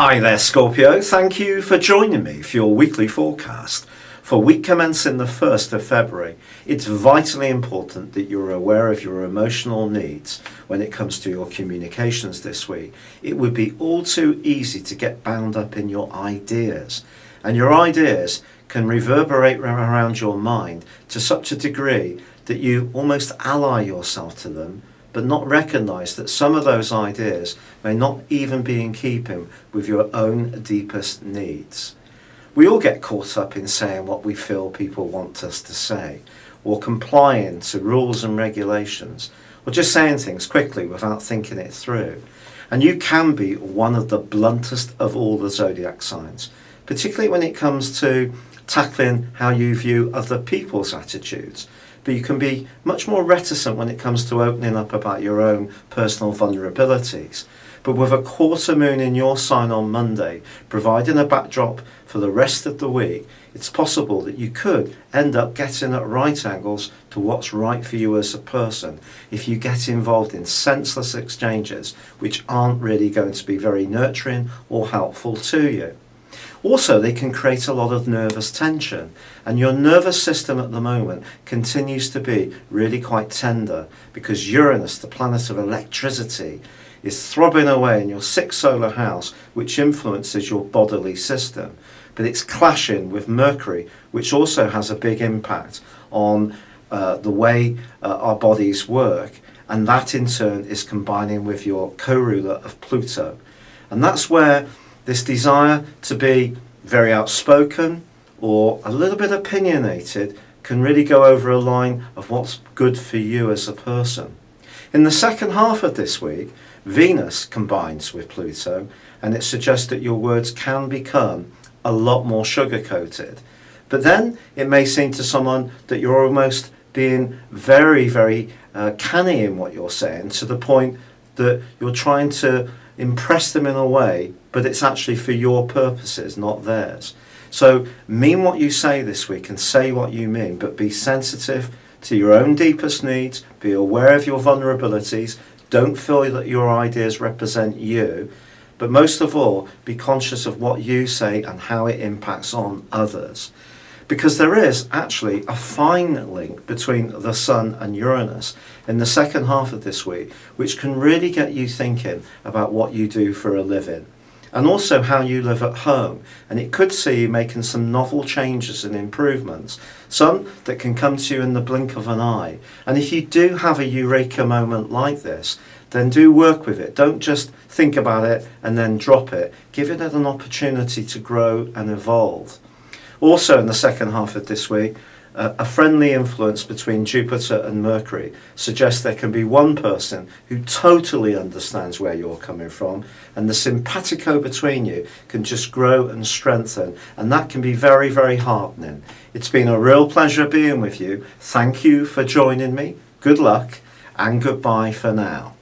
Hi there, Scorpio. Thank you for joining me for your weekly forecast. For week commencing the 1st of February, it's vitally important that you're aware of your emotional needs when it comes to your communications this week. It would be all too easy to get bound up in your ideas, and your ideas can reverberate around your mind to such a degree that you almost ally yourself to them, but not recognise that some of those ideas may not even be in keeping with your own deepest needs. We all get caught up in saying what we feel people want us to say, or complying to rules and regulations, or just saying things quickly without thinking it through. And you can be one of the bluntest of all the zodiac signs, particularly when it comes to tackling how you view other people's attitudes. But you can be much more reticent when it comes to opening up about your own personal vulnerabilities. But with a quarter moon in your sign on Monday, providing a backdrop for the rest of the week, it's possible that you could end up getting at right angles to what's right for you as a person if you get involved in senseless exchanges which aren't really going to be very nurturing or helpful to you. Also, they can create a lot of nervous tension, and your nervous system at the moment continues to be really quite tender because Uranus, the planet of electricity, is throbbing away in your 6th solar house, which influences your bodily system. But it's clashing with Mercury, which also has a big impact on the way our bodies work, and that in turn is combining with your co-ruler of Pluto. And that's where this desire to be very outspoken or a little bit opinionated can really go over a line of what's good for you as a person. In the second half of this week, Venus combines with Pluto, and it suggests that your words can become a lot more sugar-coated. But then it may seem to someone that you're almost being very canny in what you're saying, to the point that you're trying to impress them in a way, but it's actually for your purposes, not theirs. So mean what you say this week and say what you mean, but be sensitive to your own deepest needs, be aware of your vulnerabilities, don't feel that your ideas represent you, but most of all, be conscious of what you say and how it impacts on others. Because there is actually a fine link between the Sun and Uranus in the second half of this week, which can really get you thinking about what you do for a living, and also how you live at home. And it could see you making some novel changes and improvements, some that can come to you in the blink of an eye. And if you do have a eureka moment like this, then do work with it. Don't just think about it and then drop it. Give it an opportunity to grow and evolve. Also in the second half of this week, a friendly influence between Jupiter and Mercury suggests there can be one person who totally understands where you're coming from, and the simpatico between you can just grow and strengthen, and that can be very heartening. It's been a real pleasure being with you. Thank you for joining me. Good luck and goodbye for now.